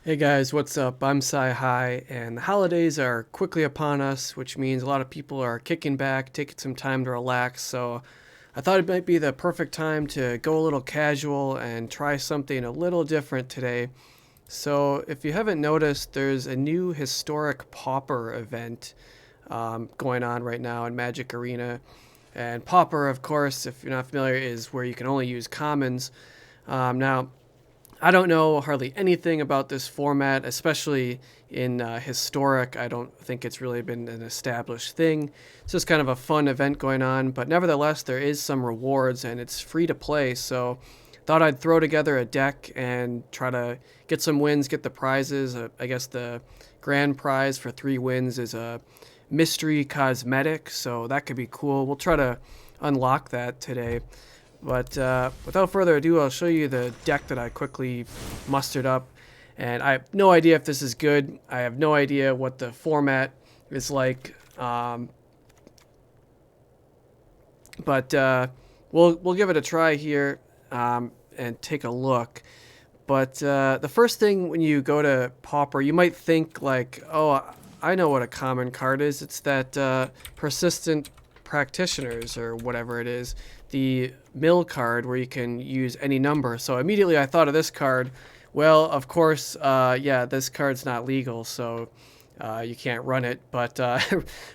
Hey guys, what's up? I'm Sci High, and the holidays are quickly upon us, which means a lot of people are kicking back, taking some time to relax. So I thought it might be the perfect time to go a little casual and try something a little different today. So if you haven't noticed, there's a new Historic Pauper event going on right now in Magic Arena. And Pauper, of course, if you're not familiar, is where you can only use commons. Now, I don't know hardly anything about this format, especially in historic. I don't think it's really been an established thing. It's just kind of a fun event going on, but nevertheless, there is some rewards and it's free to play. So, thought I'd throw together a deck and try to get some wins, get the prizes. I guess the grand prize for 3 wins is a mystery cosmetic, so that could be cool. We'll try to unlock that today. But without further ado, I'll show you the deck that I quickly mustered up. And I have no idea if this is good. I have no idea what the format is like. But we'll give it a try here and take a look. But the first thing when you go to Pauper, you might think like, oh, I know what a common card is. It's that persistent practitioners or whatever it is, the mill card where you can use any number. So immediately I thought of this card. Well, of course, yeah, this card's not legal, so you can't run it. But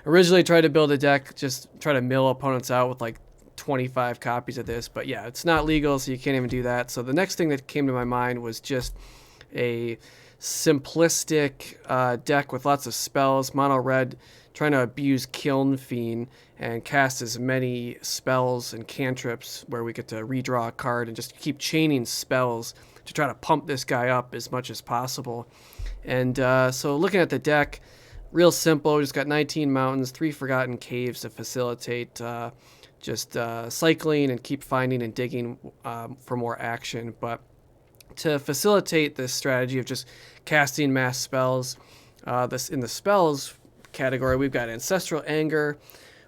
originally tried to build a deck, just try to mill opponents out with like 25 copies of this. But yeah, it's not legal, so you can't even do that. So the next thing that came to my mind was just a simplistic deck with lots of spells, mono red, trying to abuse Kiln Fiend and cast as many spells and cantrips where we get to redraw a card and just keep chaining spells to try to pump this guy up as much as possible. And so looking at the deck, real simple. We just got 19 mountains, 3 forgotten caves to facilitate just cycling and keep finding and digging for more action. But to facilitate this strategy of just casting mass spells, this in the spells category, we've got Ancestral Anger.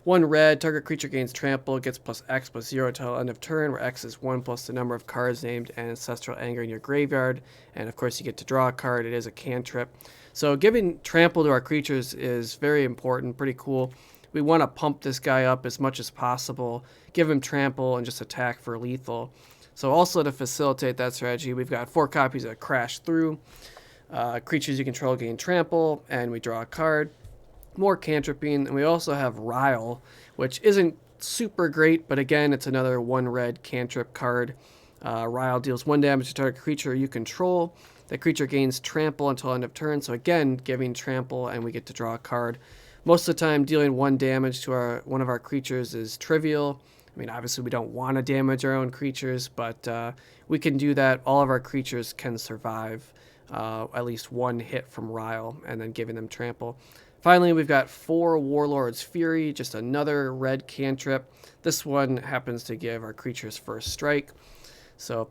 1 red, target creature gains trample, gets plus X plus 0 until end of turn, where X is 1 plus the number of cards named Ancestral Anger in your graveyard. And of course, you get to draw a card. It is a cantrip. So giving trample to our creatures is very important, pretty cool. We want to pump this guy up as much as possible, give him trample, and just attack for lethal. So also to facilitate that strategy, we've got 4 copies of Crash Through. Creatures you control gain trample, and we draw a card. More cantripping, and we also have Rile, which isn't super great, but again, it's another 1 red cantrip card. Rile deals 1 damage to target creature you control. That creature gains trample until end of turn, so again, giving trample, and we get to draw a card. Most of the time, dealing 1 damage to one of our creatures is trivial. I mean, obviously, we don't want to damage our own creatures, but we can do that. All of our creatures can survive at least 1 hit from Rile, and then giving them trample. Finally, we've got 4 Warlord's Fury, just another red cantrip. This one happens to give our creatures first strike. So,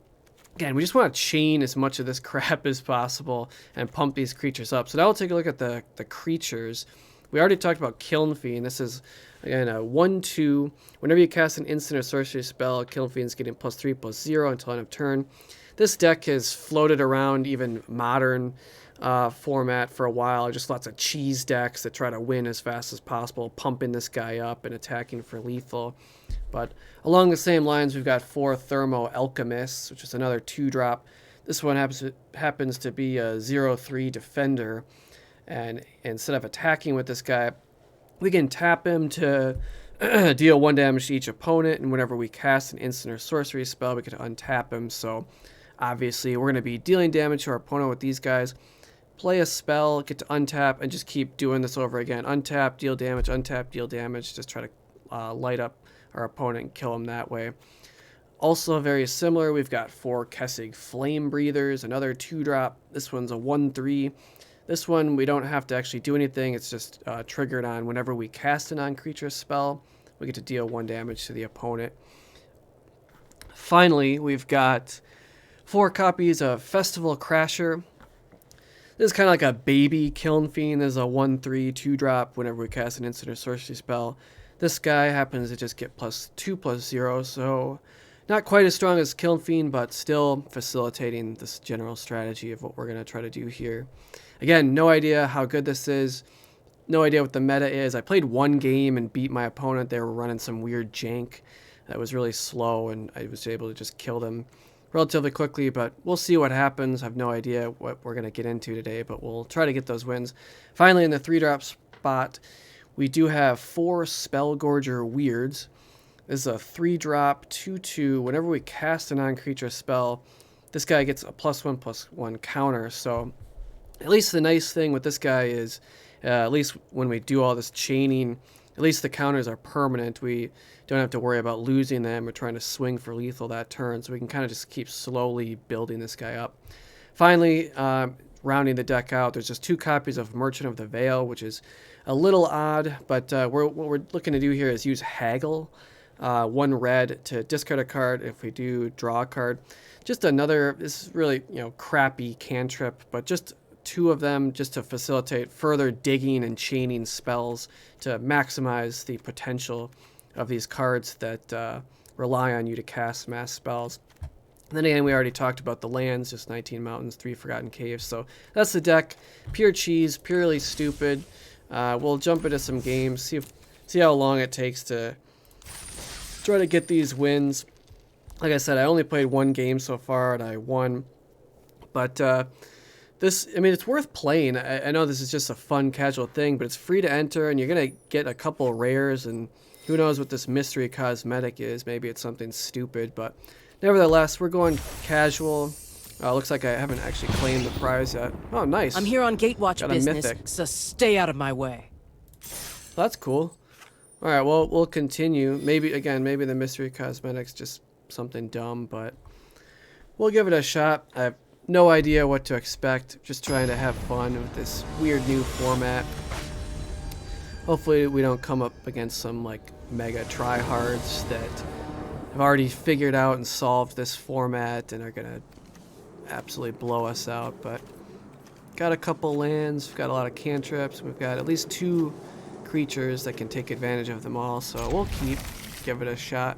again, we just want to chain as much of this crap as possible and pump these creatures up. So now we'll take a look at the creatures. We already talked about Kiln Fiend. This is, again, a 1/2. Whenever you cast an instant or sorcery spell, Kiln Fiend's getting +3/+0 until end of turn. This deck has floated around even modern format for a while. Just lots of cheese decks that try to win as fast as possible, pumping this guy up and attacking for lethal. But along the same lines, we've got 4 Thermo Alchemists, which is another 2-drop. This one happens to be a 0/3 defender. And instead of attacking with this guy, we can tap him to deal 1 damage to each opponent. And whenever we cast an instant or sorcery spell, we can untap him. So obviously, we're going to be dealing damage to our opponent with these guys. Play a spell, get to untap, and just keep doing this over again. Untap, deal damage. Just try to light up our opponent and kill him that way. Also very similar, we've got 4 Kessig Flame Breathers, another 2-drop. This one's a 1/3. This one, we don't have to actually do anything. It's just triggered on whenever we cast a non-creature spell. We get to deal 1 damage to the opponent. Finally, we've got 4 copies of Festival Crasher. This is kind of like a baby Kiln Fiend. This is a 1/3, 2-drop whenever we cast an instant or sorcery spell. This guy happens to just get +2/+0, so Not quite as strong as Kiln Fiend, but still facilitating this general strategy of what we're going to try to do here. Again, no idea how good this is. No idea what the meta is. I played one game and beat my opponent. They were running some weird jank that was really slow, and I was able to just kill them relatively quickly, but we'll see what happens. I have no idea what we're going to get into today, but we'll try to get those wins. Finally, in the 3-drop spot, we do have 4 Spellgorger Weirds. This is a 3-drop, 2/2. Whenever we cast a non-creature spell, this guy gets a +1/+1 counter. So at least the nice thing with this guy is, at least when we do all this chaining, at least the counters are permanent. We don't have to worry about losing them or trying to swing for lethal that turn, so we can kind of just keep slowly building this guy up. Finally, rounding the deck out, there's just 2 copies of Merchant of the Veil, which is a little odd, but what we're looking to do here is use Haggle, 1 red to discard a card. If we do, draw a card. Just another, this is really, crappy cantrip, but just 2 of them just to facilitate further digging and chaining spells to maximize the potential of these cards that rely on you to cast mass spells. And then again, we already talked about the lands, just 19 mountains, 3 forgotten caves. So that's the deck. Pure cheese, purely stupid. We'll jump into some games, see how long it takes to try to get these wins. Like I said, I only played 1 game so far and I won. But it's worth playing. I know this is just a fun, casual thing, but it's free to enter, and you're going to get a couple rares, and who knows what this mystery cosmetic is. Maybe it's something stupid, but nevertheless, we're going casual. Looks like I haven't actually claimed the prize yet. Oh, nice. I'm here on Gatewatch Got a business, mythic. so stay out of my way. That's cool. All right, well, we'll continue. Maybe the mystery cosmetic's just something dumb, but we'll give it a shot. I have no idea what to expect. Just trying to have fun with this weird new format. Hopefully we don't come up against some mega tryhards that have already figured out and solved this format and are gonna absolutely blow us out. But got a couple lands, we've got a lot of cantrips, we've got at least 2 creatures that can take advantage of them all, so we'll give it a shot.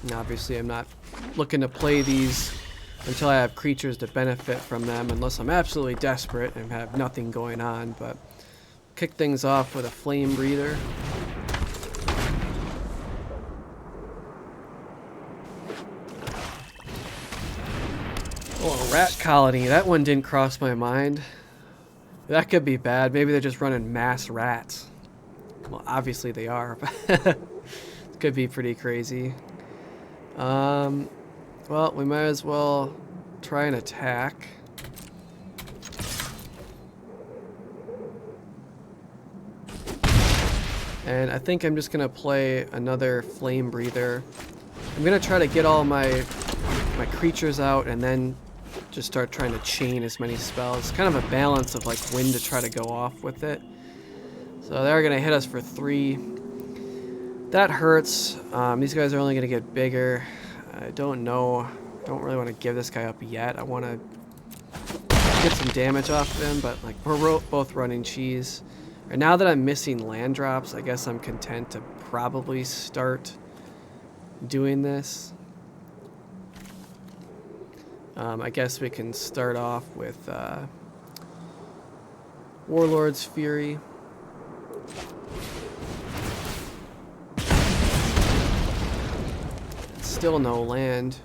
And obviously I'm not looking to play these until I have creatures to benefit from them, unless I'm absolutely desperate and have nothing going on. But kick things off with a Flame Breather. Oh, a rat colony. That one didn't cross my mind. That could be bad. Maybe they're just running mass rats. Well, obviously they are, but it could be pretty crazy. Well, we might as well try an attack. And I think I'm just gonna play another Flame Breather. I'm gonna try to get all my creatures out and then just start trying to chain as many spells. Kind of a balance of when to try to go off with it. So they're gonna hit us for 3. That hurts. These guys are only gonna get bigger. I don't know. I don't really want to give this guy up yet. I want to get some damage off of him, but we're both running cheese. And now that I'm missing land drops, I guess I'm content to probably start doing this. I guess we can start off with Warlord's Fury. Still no land.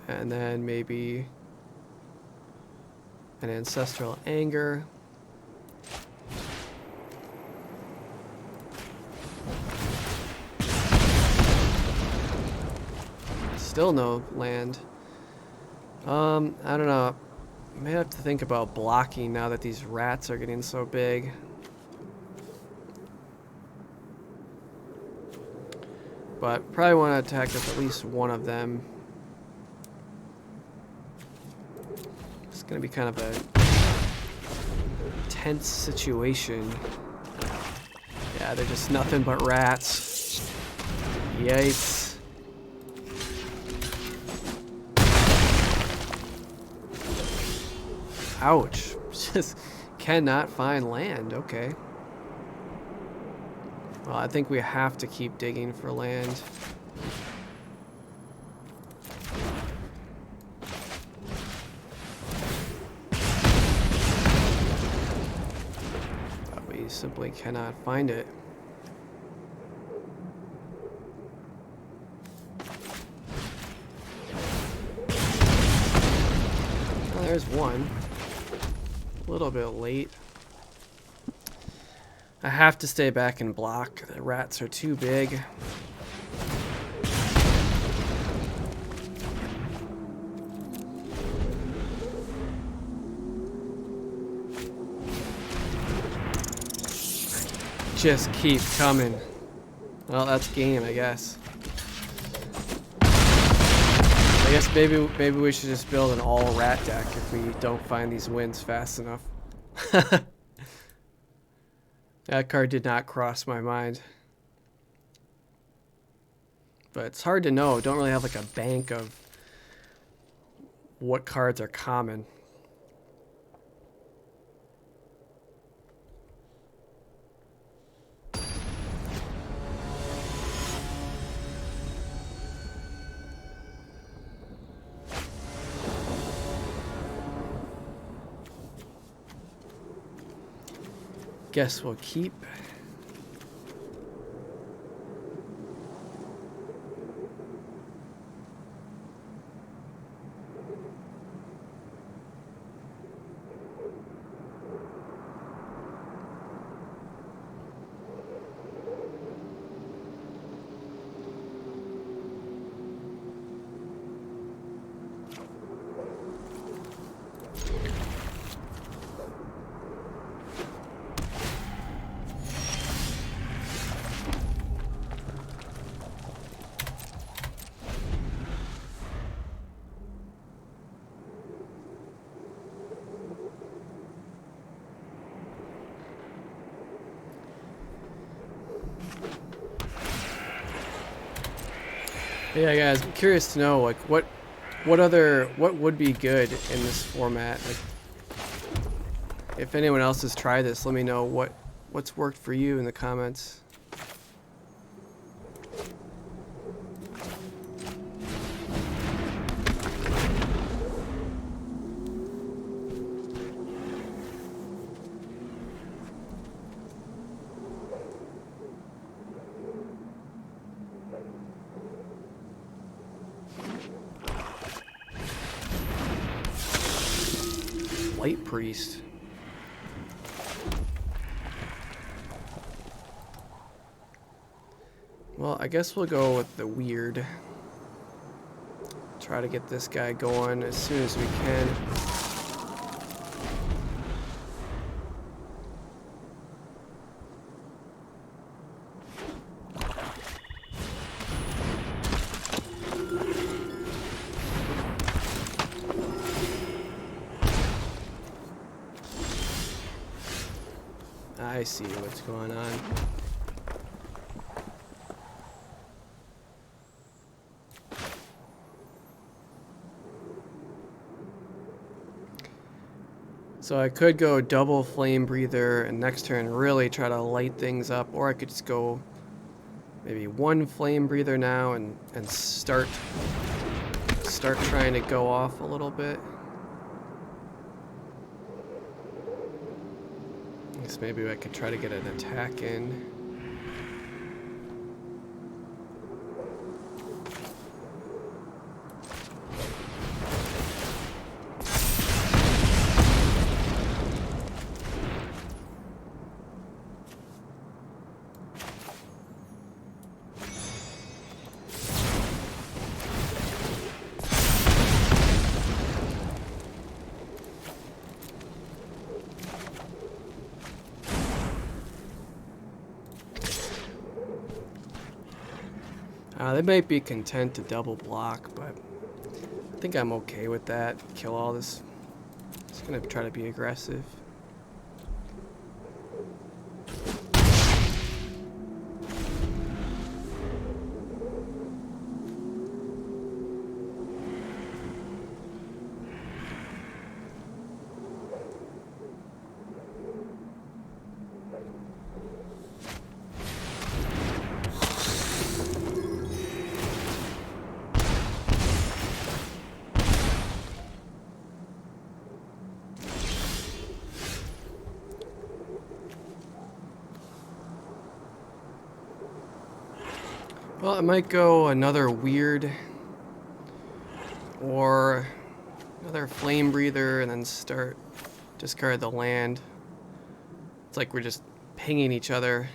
And then maybe an Ancestral Anger. Still no land. I don't know. I may have to think about blocking now that these rats are getting so big. But probably want to attack with at least one of them. It's going to be kind of a tense situation. Yeah, they're just nothing but rats. Yikes. Ouch. Just cannot find land. Okay. Well, I think we have to keep digging for land. But we simply cannot find it. Well, there's one. A little bit late. I have to stay back and block. The rats are too big. Just keep coming. Well, that's game, I guess. I guess maybe we should just build an all rat deck if we don't find these wins fast enough. That card did not cross my mind. But it's hard to know. Don't really have like a bank of what cards are common. Guess we'll keep. Yeah, guys, I'm curious to know like what would be good in this format. Like, if anyone else has tried this, let me know what's worked for you in the comments. Light Priest. Well, I guess we'll go with the weird. Try to get this guy going as soon as we can. I see what's going on. So I could go double Flame Breather and next turn really try to light things up, or I could just go maybe one Flame Breather now and start trying to go off a little bit. I guess maybe I could try to get an attack in. They might be content to double block, but I think I'm okay with that. Kill all this. Just gonna try to be aggressive. Well, I might go another weird or another flame breather and then discard the land. It's like we're just pinging each other.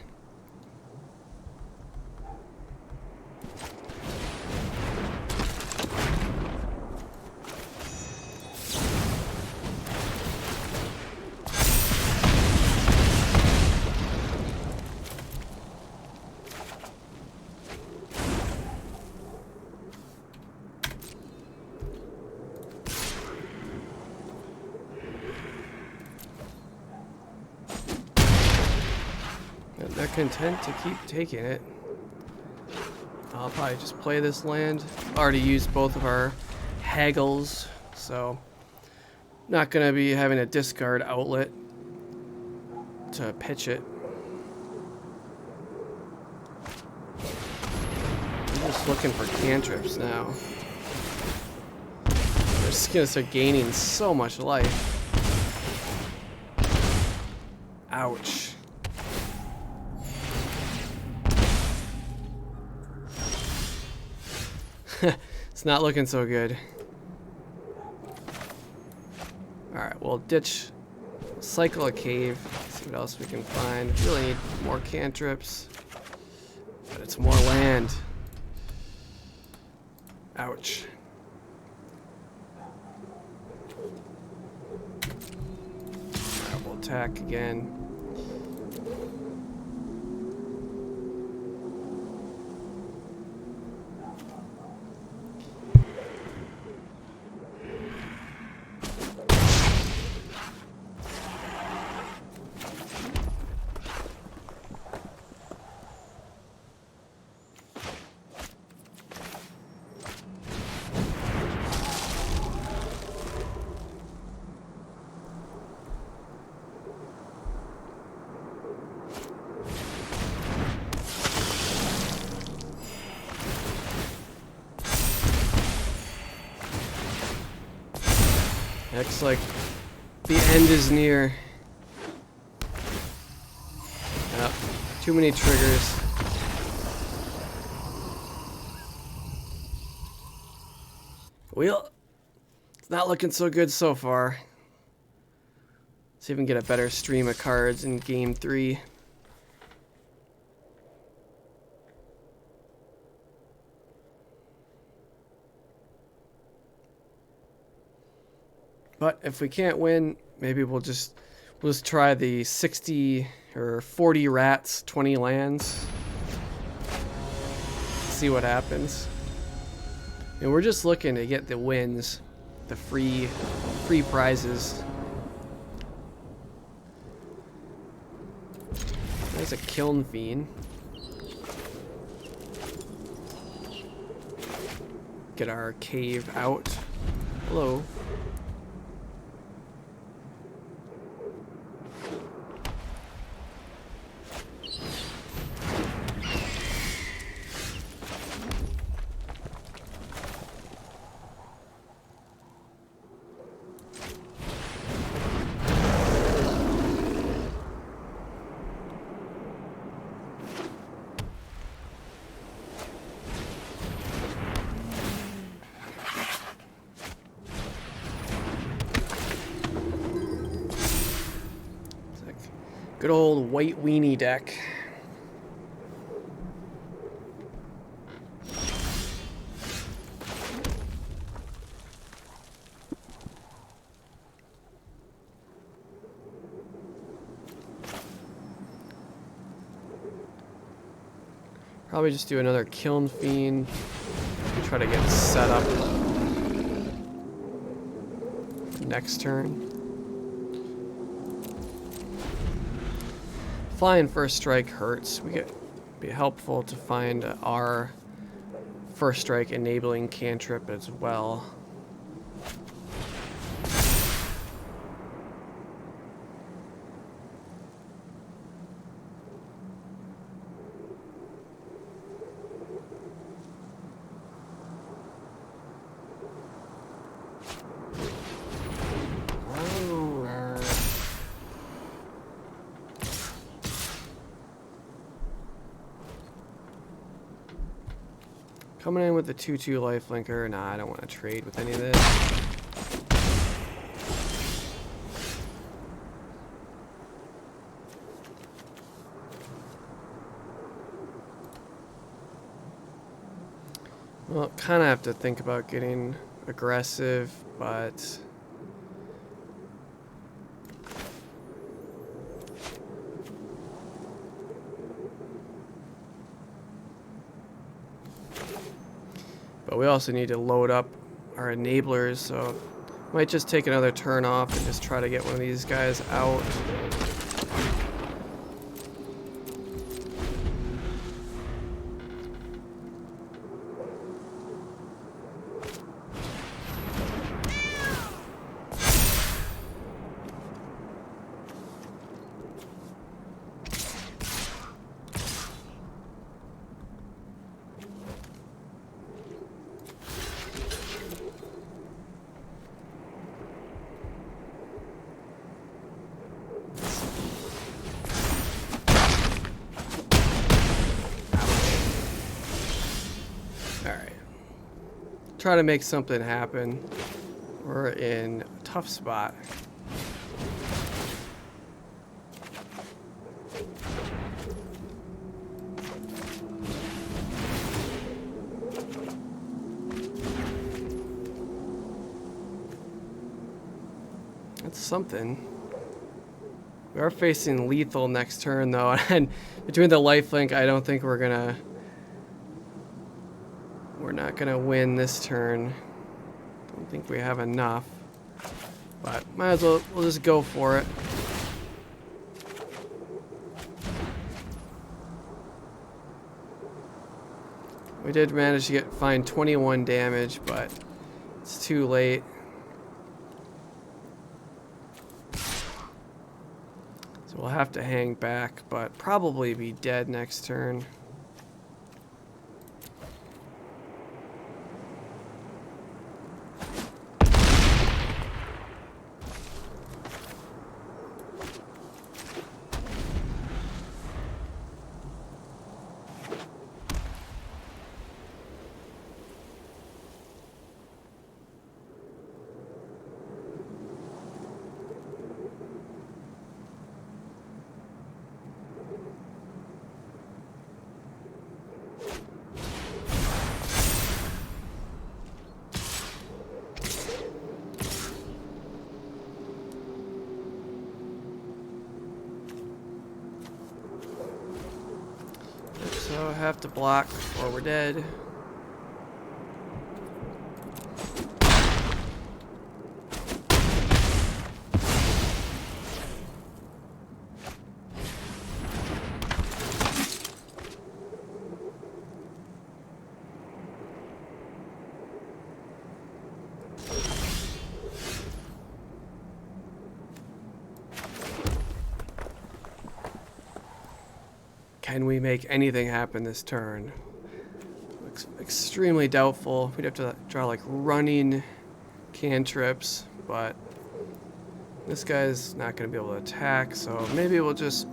They're content to keep taking it. I'll probably just play this land. Already used both of our haggles, so not gonna be having a discard outlet to pitch it. I'm just looking for cantrips now. They're just gonna start gaining so much life. Ouch. It's not looking so good. Alright, we'll ditch, cycle a cave, see what else we can find. Really need more cantrips, but it's more land. Ouch. Alright, we'll attack again. Looks like the end is near. Yep, too many triggers. Well, it's not looking so good so far. Let's see if we can get a better stream of cards in game 3. But if we can't win, maybe we'll just try the 60 or 40 rats, 20 lands. See what happens. And we're just looking to get the wins, the free prizes. There's a Kiln Fiend. Get our cave out. Hello. Good old white weenie deck. Probably just do another Kiln Fiend. Try to get set up next turn. Flying first strike hurts. Be helpful to find our first strike enabling cantrip as well. Coming in with the 2/2 lifelinker. Nah, I don't want to trade with any of this. Well, kind of have to think about getting aggressive, but we also need to load up our enablers, so might just take another turn off and just try to get one of these guys out. Try to make something happen. We're in a tough spot. That's something. We are facing lethal next turn though, and between the lifelink, I don't think we're not gonna win this turn. Don't think we have enough, but might as well, we'll just go for it. We did manage to find 21 damage, but it's too late. So we'll have to hang back, but probably be dead next turn. So I have to block or we're dead. Can we make anything happen this turn? Looks extremely doubtful. We'd have to draw like running cantrips, but this guy's not going to be able to attack, so maybe we'll just...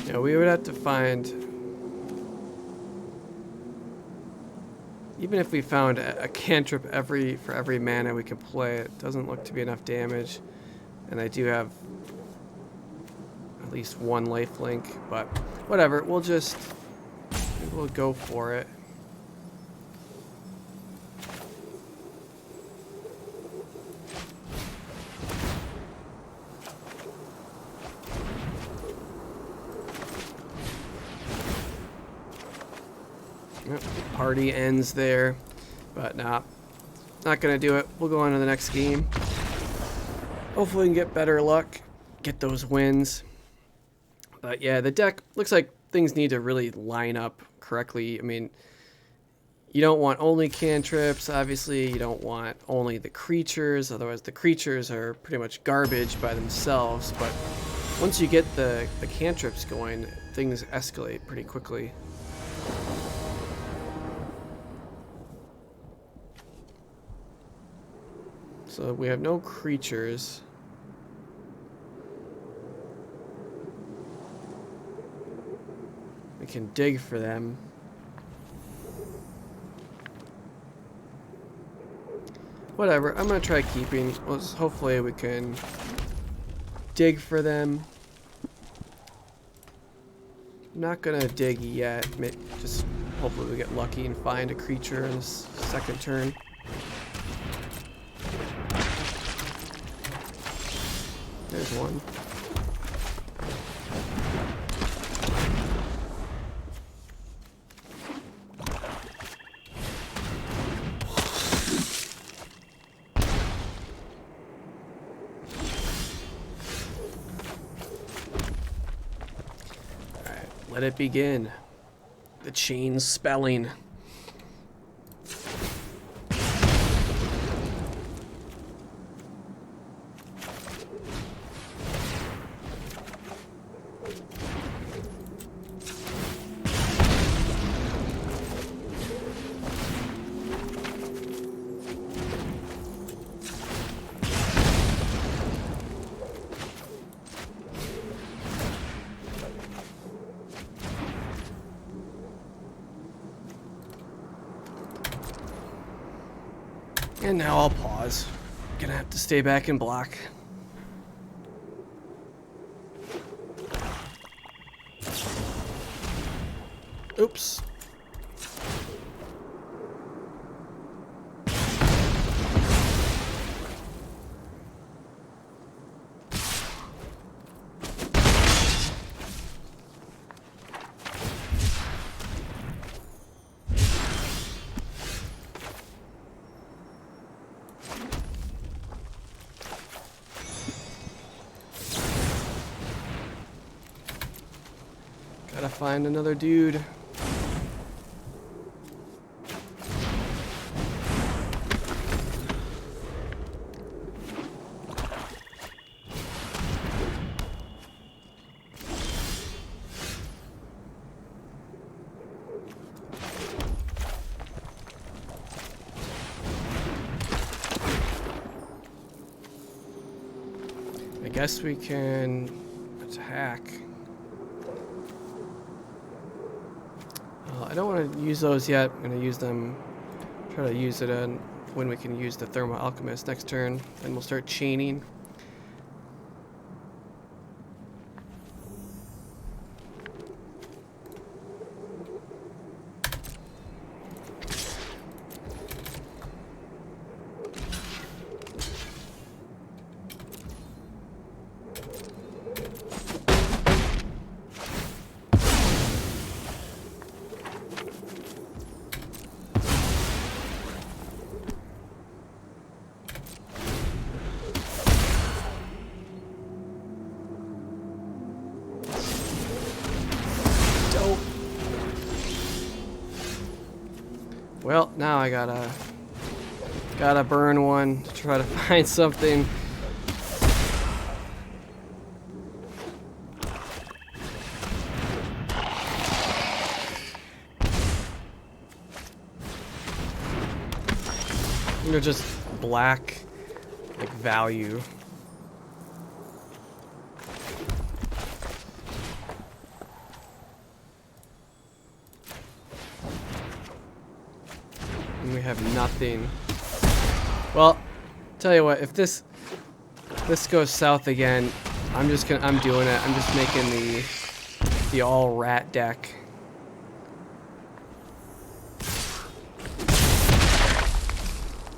we would have to find... Even if we found a cantrip for every mana we could play, it doesn't look to be enough damage. And I do have at least one lifelink, but whatever, we'll go for it. Yep, party ends there, but nah, not gonna do it. We'll go on to the next game. Hopefully we can get better luck, get those wins. But yeah, the deck looks like things need to really line up correctly. I mean, you don't want only cantrips, obviously. You don't want only the creatures, otherwise the creatures are pretty much garbage by themselves. But once you get the cantrips going, things escalate pretty quickly. So we have no creatures. We can dig for them. Whatever, I'm gonna try keeping. Hopefully we can dig for them. I'm not gonna dig yet. Just hopefully we get lucky and find a creature in this second turn. There's one. Alright, let it begin. The chain spelling. And now I'll pause. Gonna have to stay back and block. Oops. Gotta find another dude. I guess we can attack. I don't want to use those yet. I'm going to use them, try to use it when we can use the Thermal Alchemist next turn. Then we'll start chaining. Well, now I gotta burn one to try to find something. They're just black, like, value. And we have nothing. Well, tell you what, if this goes south again, I'm doing it. I'm just making the all rat deck.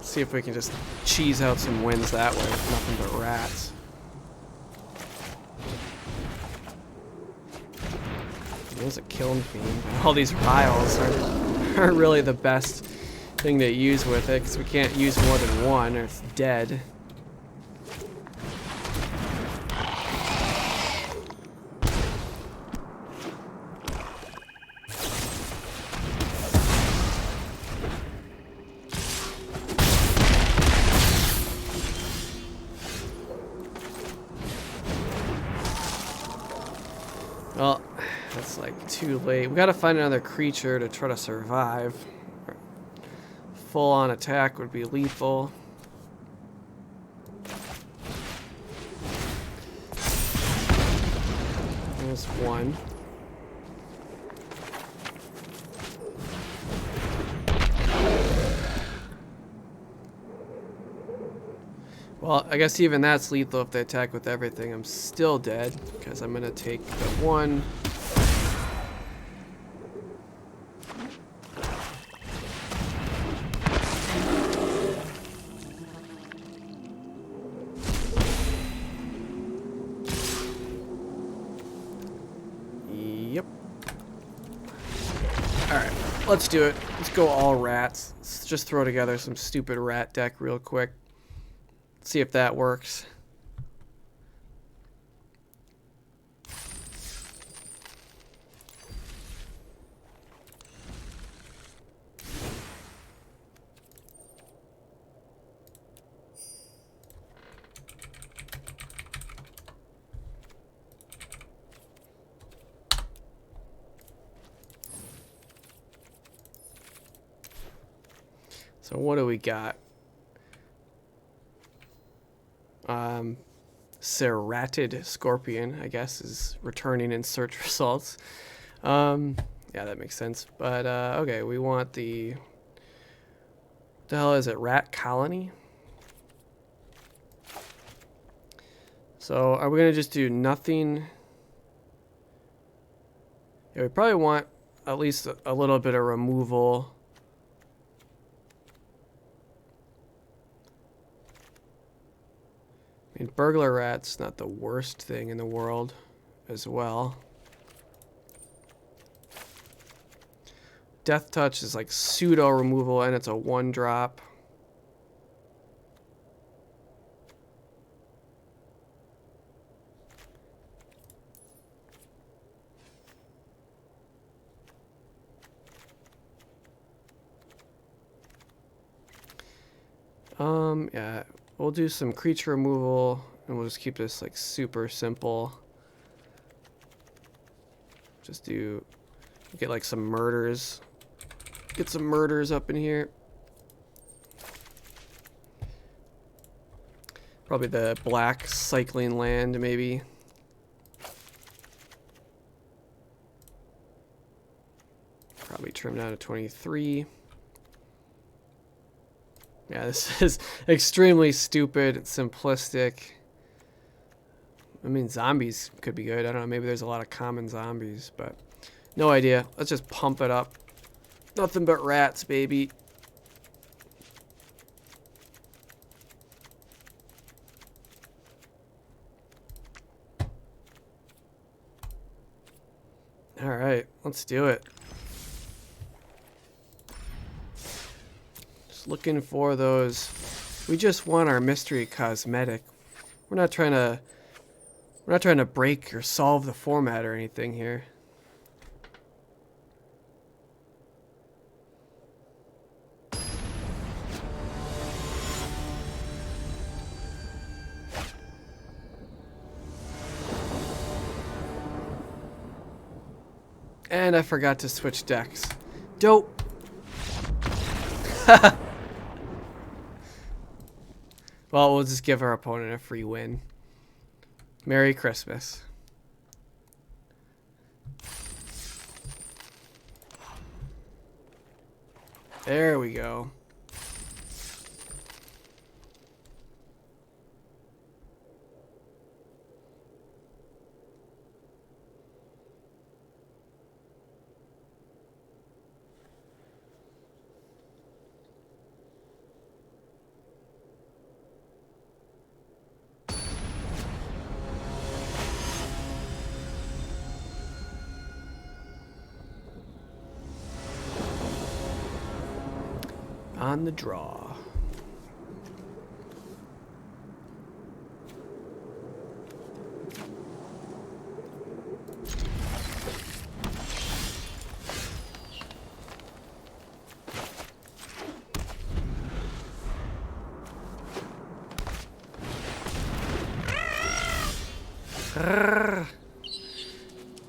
See if we can just cheese out some wins that way with nothing but rats. There's a Kiln Fiend. All these vials aren't really the best thing to use with it, because we can't use more than one or it's dead. Well, that's like too late. We gotta find another creature to try to survive. Full on attack would be lethal. There's one. Well, I guess even that's lethal if they attack with everything. I'm still dead because I'm gonna take the one. Yep. Alright, let's do it. Let's go all rats. Let's just throw together some stupid rat deck real quick. See if that works. So what do we got? Serrated Scorpion, I guess, is returning in search results. Yeah, that makes sense. But, okay, we want what the hell is it? Rat Colony? So, are we going to just do nothing? Yeah, we probably want at least a little bit of removal. I mean, burglar rat's not the worst thing in the world as well. Death Touch is like pseudo removal and it's a 1-drop. Yeah, we'll do some creature removal and we'll just keep this like super simple. Just get like some murders. Get some murders up in here. Probably the black cycling land, maybe. Probably trim down to 23. Yeah, this is extremely stupid, simplistic. I mean, zombies could be good. I don't know, maybe there's a lot of common zombies, but no idea. Let's just pump it up. Nothing but rats, baby. All right, let's do it. Just looking for those. We just want our mystery cosmetic. We're not trying to break or solve the format or anything here. And I forgot to switch decks. Dope. Well, we'll just give our opponent a free win. Merry Christmas. There we go. On the draw.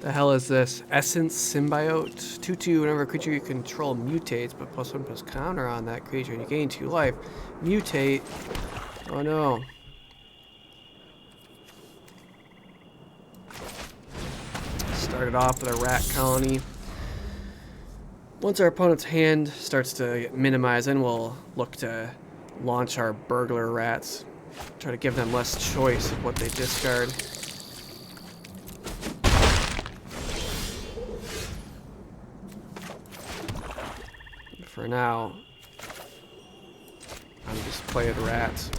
The hell is this? Essence Symbiote. 2/2. Whenever a creature you control mutates, but +1/+1 counter on that creature, and you gain 2 life. Mutate. Oh no. Started off with a rat colony. Once our opponent's hand starts to get minimized, then we'll look to launch our burglar rats. Try to give them less choice of what they discard. For now, I'm just playing rats.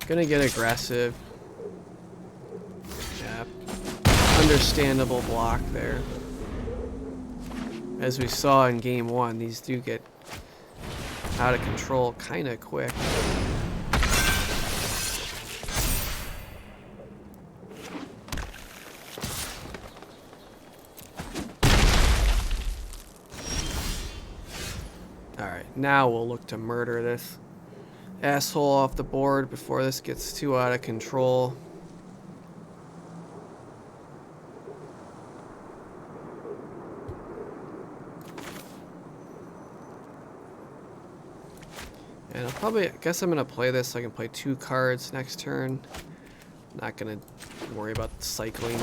Gonna get aggressive. Yeah. Understandable block there. As we saw in game 1, these do get out of control kind of quick. Alright, now we'll look to murder this asshole off the board before this gets too out of control. And I guess I'm gonna play this so I can play 2 cards next turn. Not gonna worry about cycling.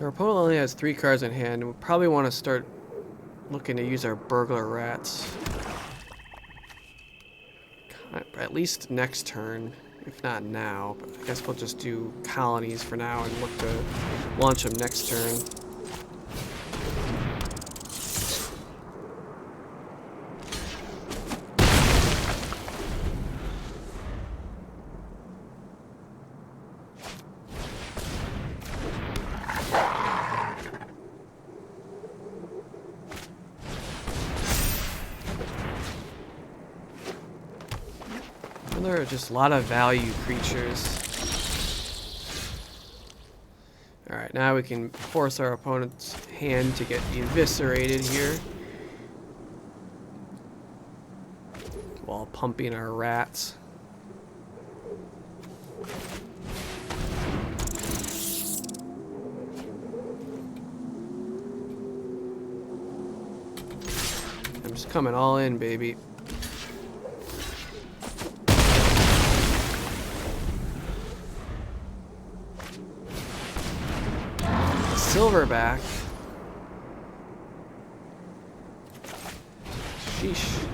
Our opponent only has 3 cards in hand, and we probably want to start looking to use our burglar rats. At least next turn, if not now. But I guess we'll just do colonies for now and look to launch them next turn. There are just a lot of value creatures. Alright, now we can force our opponent's hand to get eviscerated here while pumping our rats. I'm just coming all in, baby. Silverback. Sheesh.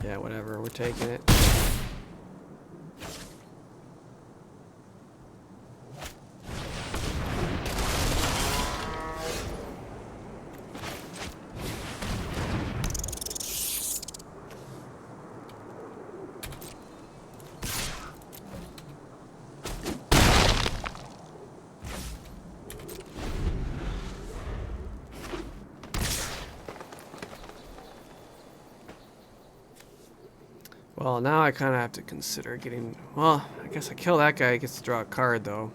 Yeah, whatever, we're taking it. Well, now I kind of have to consider getting... Well, I guess I kill that guy, he gets to draw a card, though.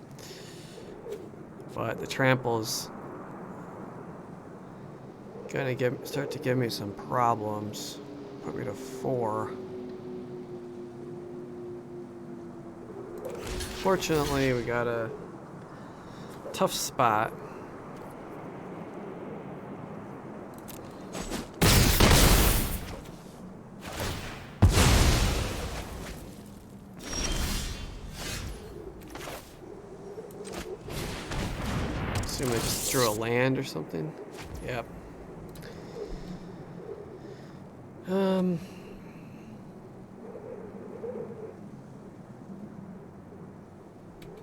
But the trample's gonna start to give me some problems. Put me to 4. Fortunately, we got a tough spot. Assume I just drew a land or something. Yep.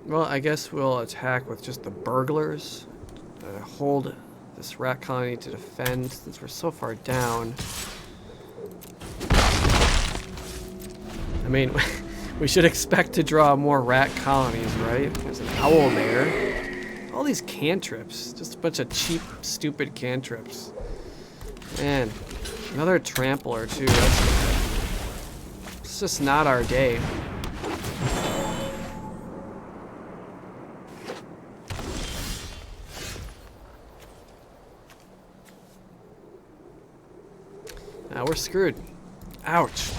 Well, I guess we'll attack with just the burglars. Hold this rat colony to defend since we're so far down. I mean, we should expect to draw more rat colonies, right? There's an owl there. All these cantrips. Just a bunch of cheap, stupid cantrips. Man, another trampler, too. It's just not our day. we're screwed. Ouch.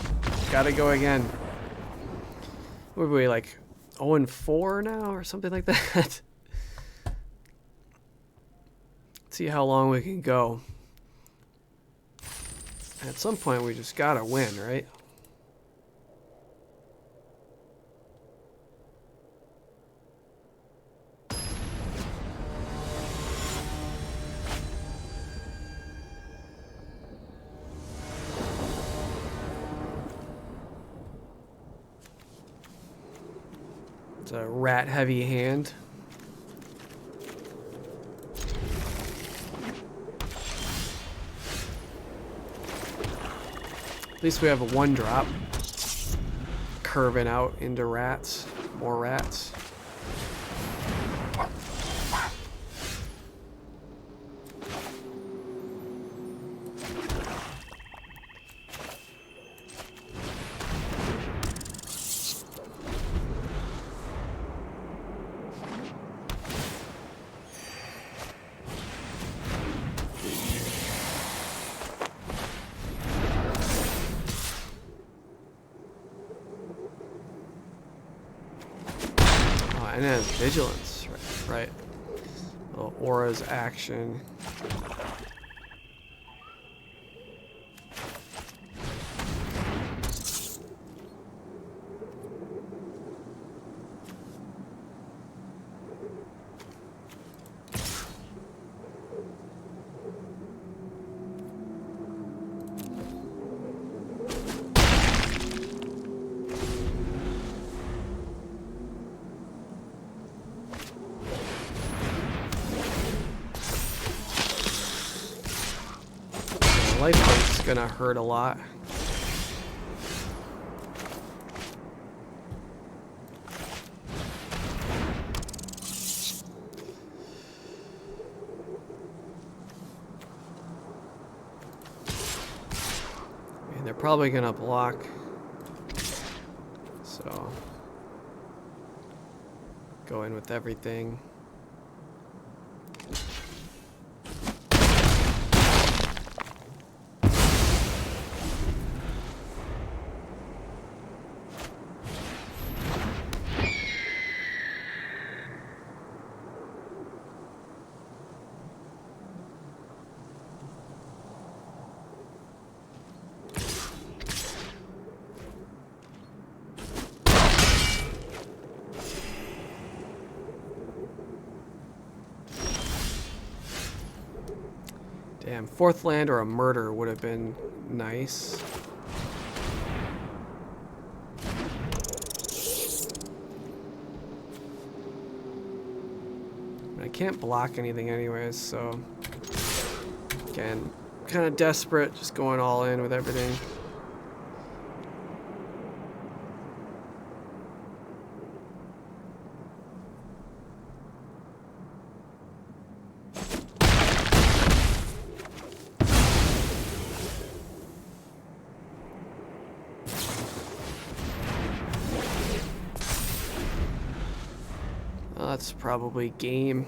Gotta go again. What were we, like 0-4 now or something like that? Let's see how long we can go. At some point we just gotta win, right? It's a rat-heavy hand. At least we have a 1-drop. Curving out into rats. More rats. And it has vigilance, right? Little aura's action. Life point's gonna hurt a lot. And they're probably gonna block. So go in with everything. Damn, 4th land or a murder would have been nice. I can't block anything anyways, so again, kind of desperate, just going all in with everything. That's probably game.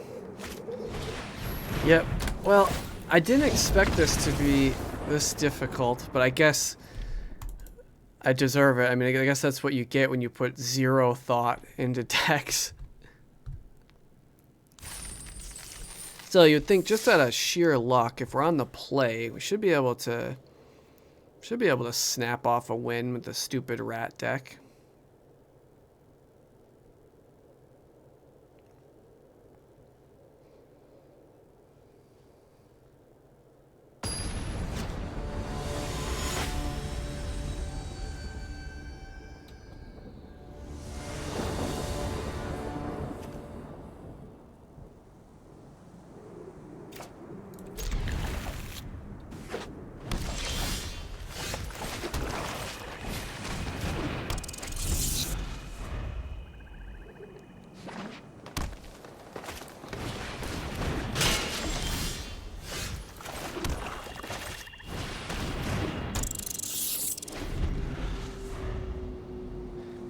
Yep. Well, I didn't expect this to be this difficult, but I guess I deserve it. I mean, I guess that's what you get when you put 0 thought into decks. Still, you'd think just out of sheer luck, if we're on the play, we should be able to snap off a win with the stupid rat deck.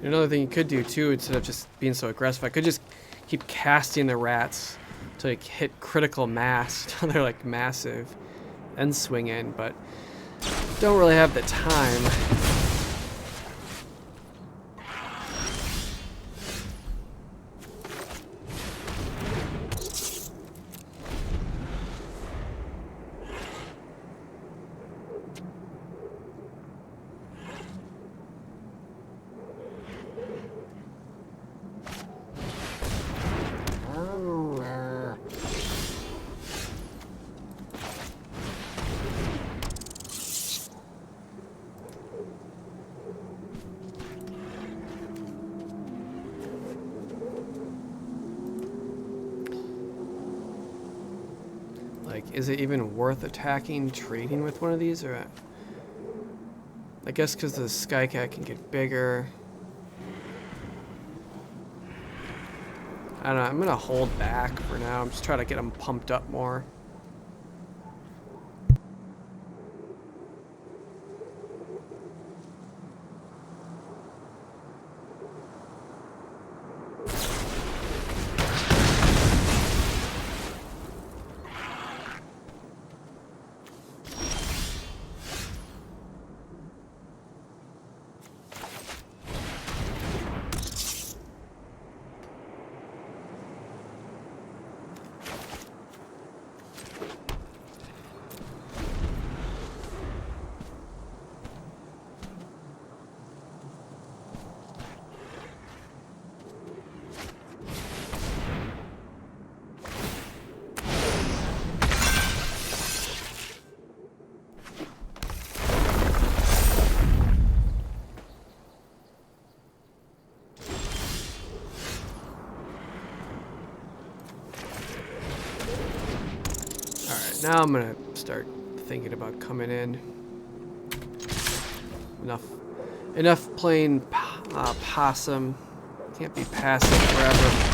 Another thing you could do too, instead of just being so aggressive, I could just keep casting the rats to like hit critical mass until they're like massive, and swing in. But don't really have the time. Like, is it even worth attacking, trading with one of these? Or I guess because the Skycat can get bigger. I don't know. I'm going to hold back for now. I'm just trying to get them pumped up more. Now I'm gonna start thinking about coming in. Enough playing possum. Can't be passive forever.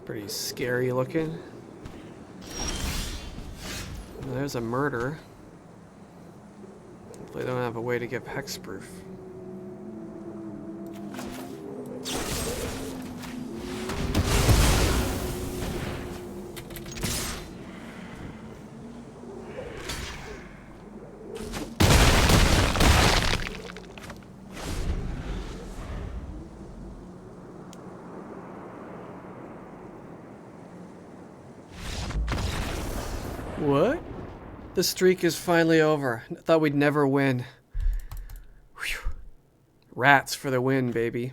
Pretty scary looking. There's a murder. Hopefully they don't have a way to give hexproof. What? The streak is finally over. I thought we'd never win. Whew. Rats for the win, baby.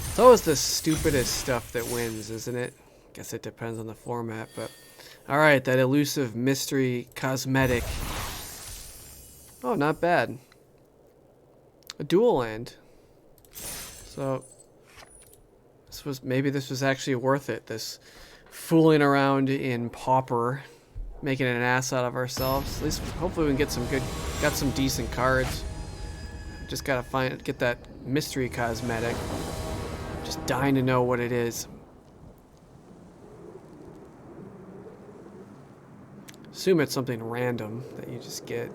It's always the stupidest stuff that wins, isn't it? Guess it depends on the format, but... Alright, that elusive mystery cosmetic. Oh, not bad. A dual land. So... Maybe this was actually worth it. This fooling around in Pauper, making an ass out of ourselves. At least, hopefully, we can got some decent cards. Just gotta get that mystery cosmetic. Just dying to know what it is. Assume it's something random that you just get.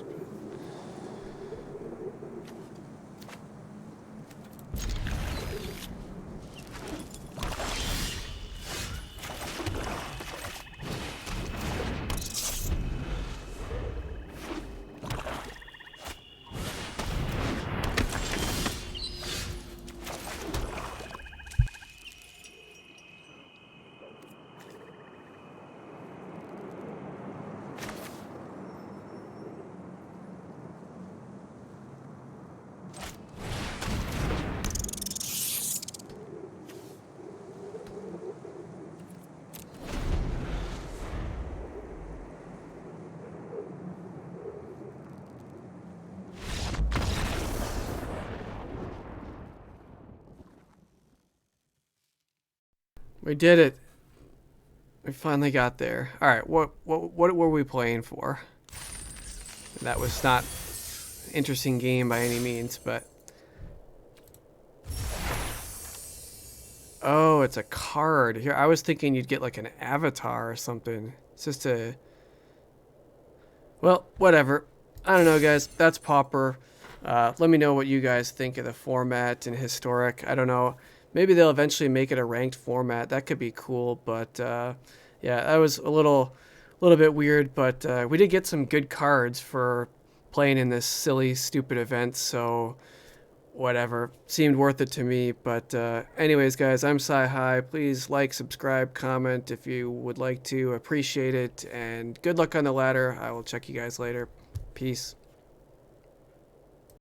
We did it. We finally got there. All right, what were we playing for? That was not an interesting game by any means, but... Oh, it's a card. Here, I was thinking you'd get like an avatar or something. It's just a... Well, whatever. I don't know, guys. That's Pauper. Let me know what you guys think of the format and Historic. I don't know. Maybe they'll eventually make it a ranked format. That could be cool, but yeah, that was a little bit weird, but we did get some good cards for playing in this silly, stupid event, so whatever. Seemed worth it to me, but anyways, guys, I'm Sci-Hi. Please like, subscribe, comment if you would like to. Appreciate it, and good luck on the ladder. I will check you guys later. Peace.